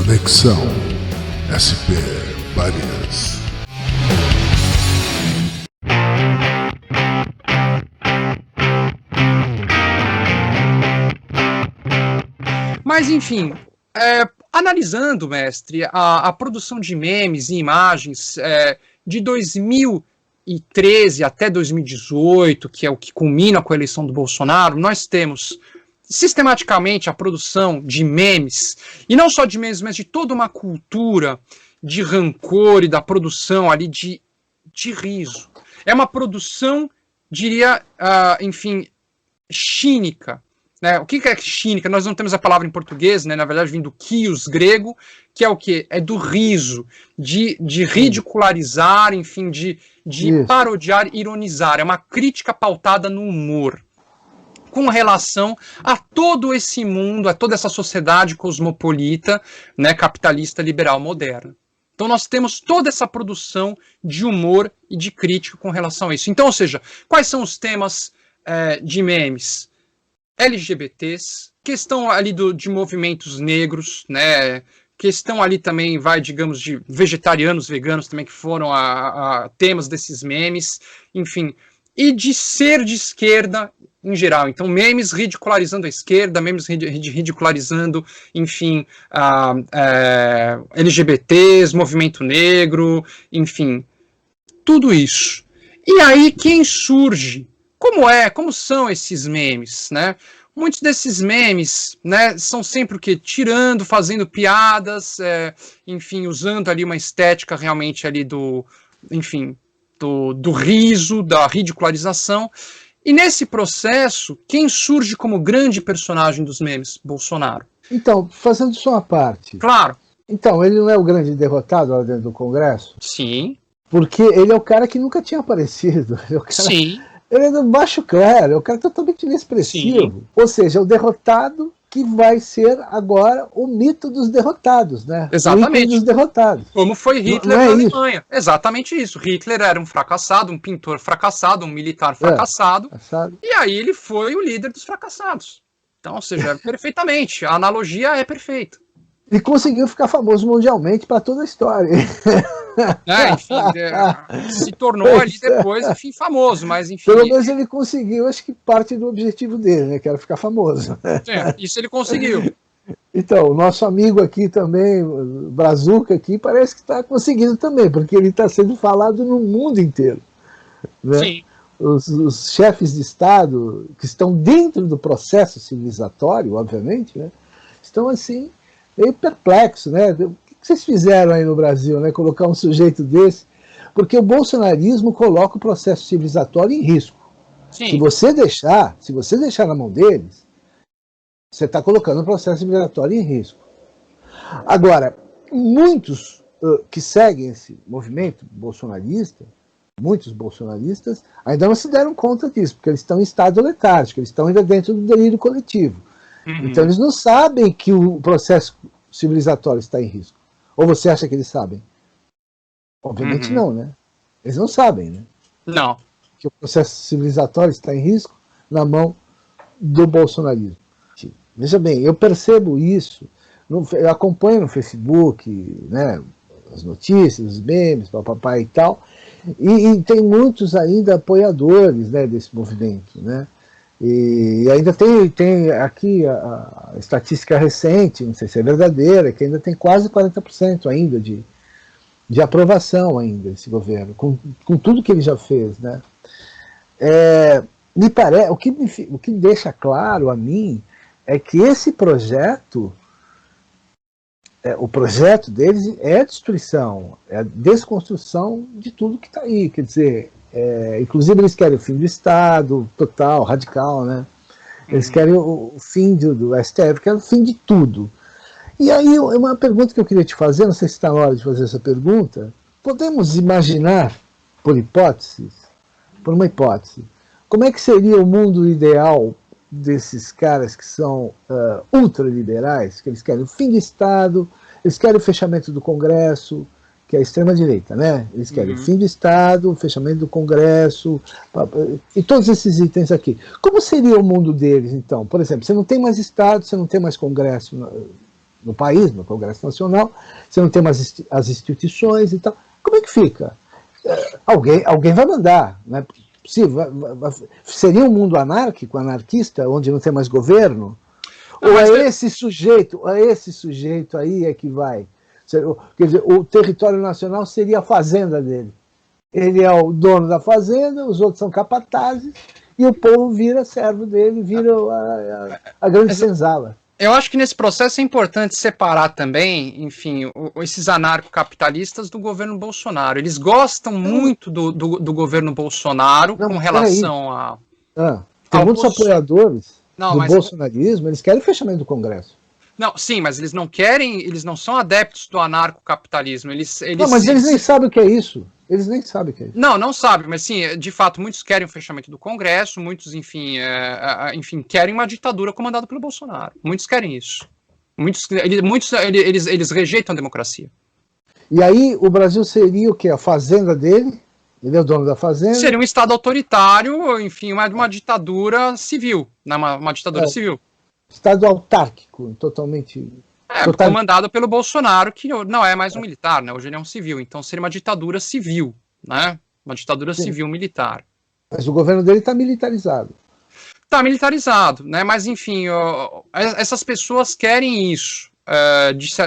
Conexão SP Varias. Mas, enfim, analisando, mestre, a produção de memes e imagens de 2013 até 2018, que é o que culmina com a eleição do Bolsonaro, nós temos sistematicamente a produção de memes, e não só de memes, mas de toda uma cultura de rancor e da produção ali de riso. É uma produção, diria, enfim, cínica. Né? O que é cínica? Nós não temos a palavra em português, né? Na verdade vem do kios grego, que é o quê? É do riso, de ridicularizar, enfim, de parodiar, ironizar. É uma crítica pautada no humor, com relação a todo esse mundo, a toda essa sociedade cosmopolita, né, capitalista, liberal, moderna. Então nós temos toda essa produção de humor e de crítica com relação a isso. Então, ou seja, quais são os temas de memes? LGBTs, questão ali de movimentos negros, né? Questão ali também, digamos, de vegetarianos, veganos também, que foram temas desses memes, enfim, e de ser de esquerda em geral. Então, memes ridicularizando a esquerda, memes ridicularizando, enfim, LGBTs, movimento negro, enfim, tudo isso. E aí, quem surge? Como são esses memes, né? Muitos desses memes, né, são sempre o quê? Tirando, fazendo piadas, enfim, usando ali uma estética realmente ali do riso, da ridicularização. E nesse processo, quem surge como grande personagem dos memes? Bolsonaro. Então, fazendo só uma parte. Claro. Então, ele não é o grande derrotado lá dentro do Congresso? Sim. Porque ele é o cara que nunca tinha aparecido. Sim. Ele é do baixo clero, é o cara totalmente inexpressivo. Sim. Ou seja, é o derrotado que vai ser agora o mito dos derrotados, né? Exatamente. O dos derrotados. Como foi Hitler na Alemanha. Exatamente isso. Hitler era um fracassado, um pintor fracassado, um militar fracassado. E aí ele foi o líder dos fracassados. Então, ou seja, perfeitamente. A analogia é perfeita. E conseguiu ficar famoso mundialmente para toda a história. Enfim, se tornou ali depois, enfim, famoso, mas enfim... Pelo menos ele conseguiu, acho que parte do objetivo dele, né, que era ficar famoso. Isso ele conseguiu. Então, o nosso amigo aqui também, o Brazuca aqui, parece que está conseguindo também, porque ele está sendo falado no mundo inteiro. Né? Sim. Os chefes de Estado, que estão dentro do processo civilizatório, obviamente, né, estão assim... meio perplexo, né? O que vocês fizeram aí no Brasil, né? Colocar um sujeito desse? Porque o bolsonarismo coloca o processo civilizatório em risco. Sim. Se você deixar na mão deles, você está colocando o processo civilizatório em risco. Agora, muitos que seguem esse movimento bolsonarista, muitos bolsonaristas, ainda não se deram conta disso, porque eles estão em estado letárgico, eles estão ainda dentro do delírio coletivo. Uhum. Então eles não sabem que o processo civilizatório está em risco. Ou você acha que eles sabem? Obviamente não, né? Eles não sabem, né? Não. Que o processo civilizatório está em risco na mão do bolsonarismo. Veja bem, eu percebo isso, eu acompanho no Facebook, né, as notícias, os memes, papapá e tal, e tem muitos ainda apoiadores, né, desse movimento, né? E ainda tem aqui a estatística recente, não sei se é verdadeira, que ainda tem quase 40% ainda de aprovação ainda desse governo, com tudo que ele já fez, né? Me parece, o que deixa claro a mim é que esse projeto, o projeto deles é a destruição, é a desconstrução de tudo que está aí, quer dizer... inclusive eles querem o fim do Estado, total, radical, né? Eles querem o fim do STF, querem o fim de tudo. E aí, uma pergunta que eu queria te fazer, não sei se está na hora de fazer essa pergunta, podemos imaginar, por uma hipótese, como é que seria o mundo ideal desses caras que são ultraliberais, que eles querem o fim do Estado, eles querem o fechamento do Congresso, que é a extrema-direita, né? Eles querem o fim do Estado, o fechamento do Congresso, e todos esses itens aqui. Como seria o mundo deles, então? Por exemplo, você não tem mais Estado, você não tem mais Congresso no país, no Congresso Nacional, você não tem mais as instituições e tal. Como é que fica? Alguém vai mandar, não é possível? Seria um mundo anárquico, anarquista, onde não tem mais governo? Não, ou esse sujeito aí é que vai? Quer dizer, o território nacional seria a fazenda dele. Ele é o dono da fazenda, os outros são capatazes, e o povo vira servo dele, vira a grande senzala. Eu acho que nesse processo é importante separar também, enfim, esses anarcocapitalistas do governo Bolsonaro. Eles gostam muito do governo Bolsonaro com relação a... tem muitos apoiadores do bolsonarismo, eles querem o fechamento do Congresso. Não, sim, mas eles não querem, eles não são adeptos do anarcocapitalismo. Não, mas eles nem sabem o que é isso. Eles nem sabem o que é isso. Não sabem, mas sim, de fato, muitos querem o fechamento do Congresso, muitos, enfim, querem uma ditadura comandada pelo Bolsonaro. Muitos querem isso. Eles rejeitam a democracia. E aí o Brasil seria o quê? A fazenda dele? Ele é o dono da fazenda? Seria um Estado autoritário, enfim, uma ditadura civil. Uma ditadura civil. Estado autárquico, totalmente... comandado pelo Bolsonaro, que não é mais um militar, né? Hoje ele é um civil, então seria uma ditadura civil, né? Uma ditadura civil-militar. Mas o governo dele está militarizado. Está militarizado, né? Mas, enfim, essas pessoas querem isso,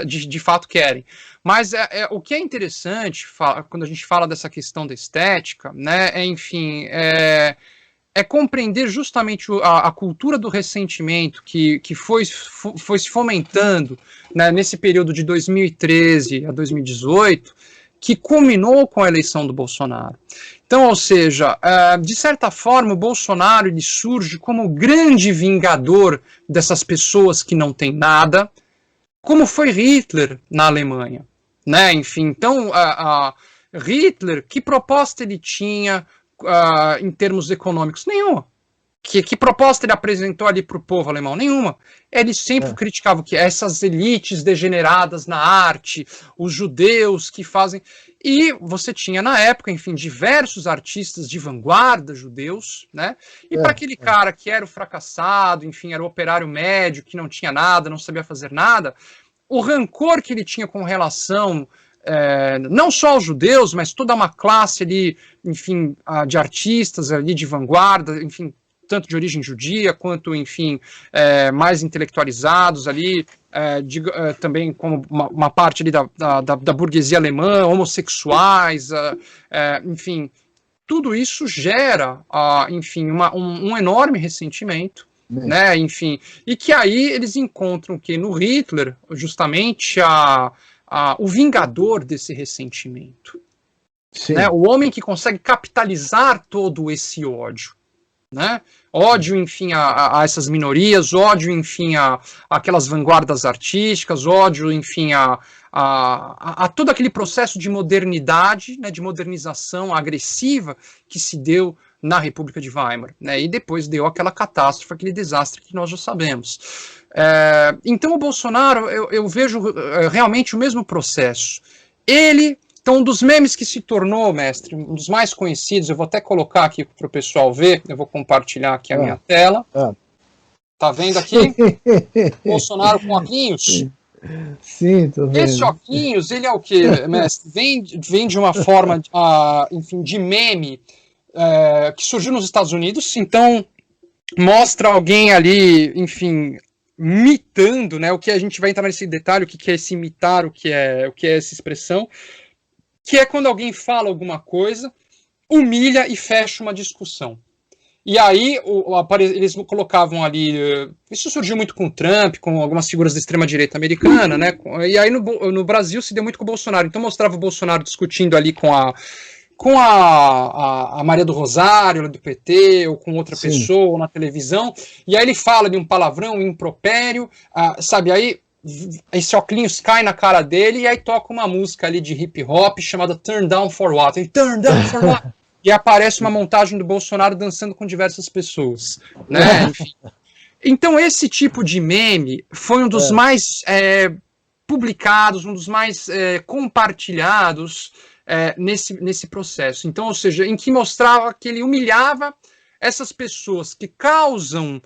de fato querem. Mas o que é interessante, quando a gente fala dessa questão da estética, né? É compreender justamente a cultura do ressentimento que foi se fomentando, né, nesse período de 2013 a 2018, que culminou com a eleição do Bolsonaro. Então, ou seja, de certa forma, o Bolsonaro ele surge como o grande vingador dessas pessoas que não têm nada, como foi Hitler na Alemanha, né? Enfim, então, Hitler, que proposta ele tinha em termos econômicos? Nenhuma. Que proposta ele apresentou ali para o povo alemão? Nenhuma. Ele sempre criticava o que? Essas elites degeneradas na arte, os judeus que fazem... E você tinha, na época, enfim, diversos artistas de vanguarda judeus, né? E para aquele cara que era o fracassado, enfim, era o operário médio, que não tinha nada, não sabia fazer nada, o rancor que ele tinha com relação... não só aos judeus, mas toda uma classe ali, enfim, de artistas ali de vanguarda, enfim, tanto de origem judia, quanto, enfim, mais intelectualizados ali, também como uma parte ali da burguesia alemã, homossexuais, enfim, tudo isso gera, enfim, um enorme ressentimento, né, enfim, e que aí eles encontram que no Hitler, justamente, o vingador desse ressentimento, né? O homem que consegue capitalizar todo esse ódio, né? Ódio, enfim, a essas minorias, ódio, enfim, a aquelas vanguardas artísticas, ódio, enfim, a todo aquele processo de modernidade, né, de modernização agressiva que se deu na República de Weimar, né? E depois deu aquela catástrofe, aquele desastre que nós já sabemos. Então o Bolsonaro, eu vejo realmente o mesmo processo. Então um dos memes que se tornou, mestre, um dos mais conhecidos, eu vou até colocar aqui para o pessoal ver, eu vou compartilhar aqui a minha tela. Tá vendo aqui? Bolsonaro com óculos? Sim, tô vendo. Esse óculos, ele é o quê, mestre? Vem de uma forma, enfim, de meme, que surgiu nos Estados Unidos, então mostra alguém ali, enfim, imitando, né, o que a gente vai entrar nesse detalhe, o que é esse imitar, o que é essa expressão, que é quando alguém fala alguma coisa, humilha e fecha uma discussão. E aí eles colocavam ali, isso surgiu muito com o Trump, com algumas figuras da extrema-direita americana, né, e aí no Brasil se deu muito com o Bolsonaro, então mostrava o Bolsonaro discutindo ali com a Maria do Rosário, do PT, ou com outra pessoa, ou na televisão, e aí ele fala de um palavrão, um impropério, sabe, aí esse óculos cai na cara dele, e aí toca uma música ali de hip hop chamada Turn Down for What? Ele, Turn Down for What? E aparece uma montagem do Bolsonaro dançando com diversas pessoas, né, enfim. Então esse tipo de meme foi um dos mais publicados, um dos mais compartilhados, nesse processo. Então, ou seja, em que mostrava que ele humilhava essas pessoas que causam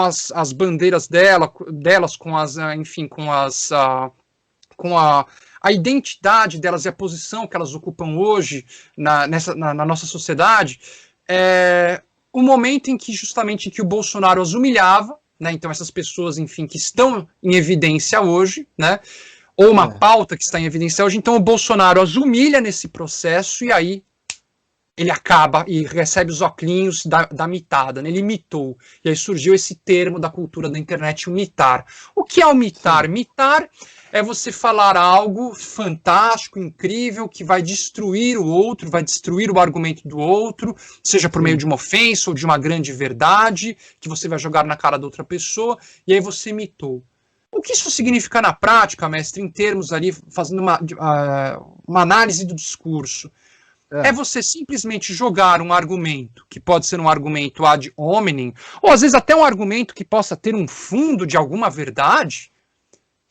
as bandeiras delas, enfim, com a identidade delas e a posição que elas ocupam hoje na nossa sociedade, o momento em que justamente que o Bolsonaro as humilhava, né, então essas pessoas, enfim, que estão em evidência hoje, né, ou uma pauta que está em evidência hoje, então o Bolsonaro as humilha nesse processo e aí ele acaba e recebe os óculos da mitada, né? Ele mitou. E aí surgiu esse termo da cultura da internet, o mitar. O que é o mitar? Sim. Mitar é você falar algo fantástico, incrível, que vai destruir o outro, vai destruir o argumento do outro, seja por meio de uma ofensa ou de uma grande verdade, que você vai jogar na cara da outra pessoa, e aí você mitou. O que isso significa na prática, mestre, em termos ali, fazendo uma análise do discurso? É você simplesmente jogar um argumento, que pode ser um argumento ad hominem, ou às vezes até um argumento que possa ter um fundo de alguma verdade,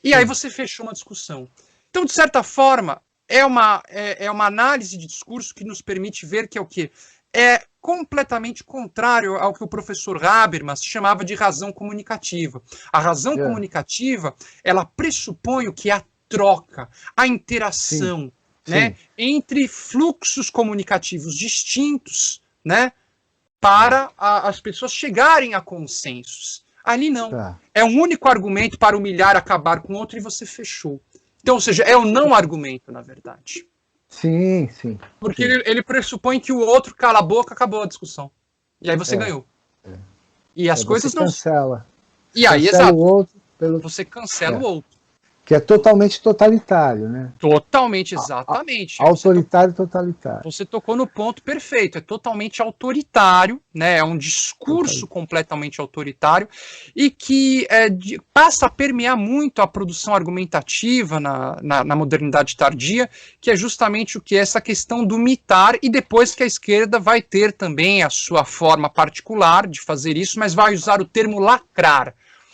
e aí você fechou uma discussão. Então, de certa forma, é uma análise de discurso que nos permite ver que é o quê? É completamente contrário ao que o professor Habermas chamava de razão comunicativa. A razão comunicativa, ela pressupõe o que é a troca, a interação, sim. Né, entre fluxos comunicativos distintos, né, para as pessoas chegarem a consensos. Ali não. É um único argumento para humilhar, acabar com o outro e você fechou. Então, ou seja, é o não argumento, na verdade. Sim, sim. Porque ele pressupõe que o outro cala a boca, acabou a discussão. E aí você ganhou. E as coisas não... cancela. E aí, cancela exato. O outro você cancela o outro. Que é totalmente totalitário, né? Totalmente, exatamente. Autoritário e totalitário. Você tocou no ponto perfeito, é totalmente autoritário, né? É um discurso completamente autoritário e que passa a permear muito a produção argumentativa na modernidade tardia, que é justamente o que é essa questão do mitar, e depois que a esquerda vai ter também a sua forma particular de fazer isso, mas vai usar o termo lacrar.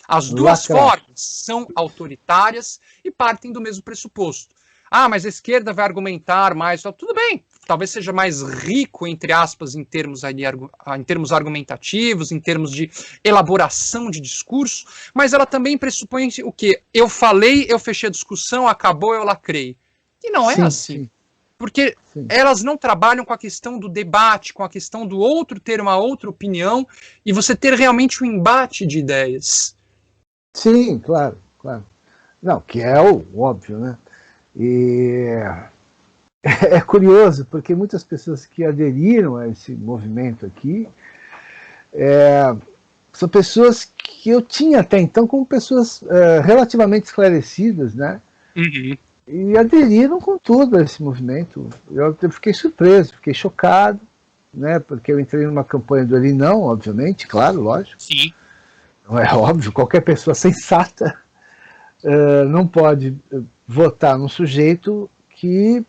As duas formas são autoritárias e partem do mesmo pressuposto. Ah, mas a esquerda vai argumentar mais. Tudo bem, talvez seja mais rico, entre aspas, em termos argumentativos, em termos de elaboração de discurso, mas ela também pressupõe o quê? Eu falei, eu fechei a discussão, acabou, eu lacrei. E não é assim. Sim. Porque elas não trabalham com a questão do debate, com a questão do outro ter uma outra opinião e você ter realmente um embate de ideias. Sim, claro, claro. Não, que é o óbvio, né? E é curioso, porque muitas pessoas que aderiram a esse movimento aqui são pessoas que eu tinha até então como pessoas relativamente esclarecidas, né? Uhum. E aderiram com tudo a esse movimento. Eu fiquei surpreso, fiquei chocado, né? Porque eu entrei numa campanha do Ele Não, obviamente, claro, lógico. Sim. Não é óbvio, qualquer pessoa sensata não pode votar num sujeito que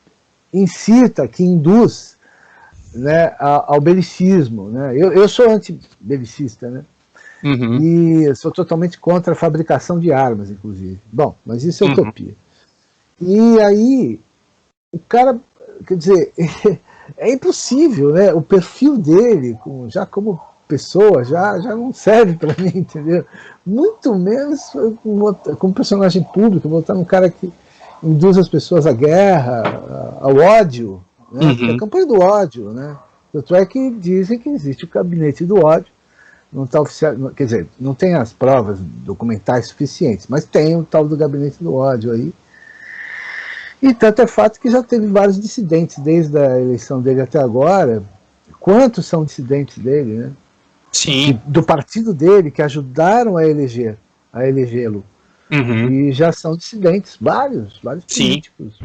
incita, que induz, né, ao belicismo. Né? Eu sou anti-belicista, né? Uhum. E sou totalmente contra a fabricação de armas, inclusive. Bom, mas isso é utopia. E aí, o cara, quer dizer, é impossível, né? O perfil dele, já como pessoa, já não serve para mim, entendeu? Muito menos como personagem público, botar um cara que induz as pessoas à guerra, ao ódio, né? A campanha do ódio, né? Tanto é que dizem que existe o gabinete do ódio, não está oficial, quer dizer, não tem as provas documentais suficientes, mas tem o tal do gabinete do ódio aí. E tanto é fato que já teve vários dissidentes desde a eleição dele até agora. Quantos são dissidentes dele, né? Sim. Do partido dele, que ajudaram a elegê-lo. E já são dissidentes, vários políticos.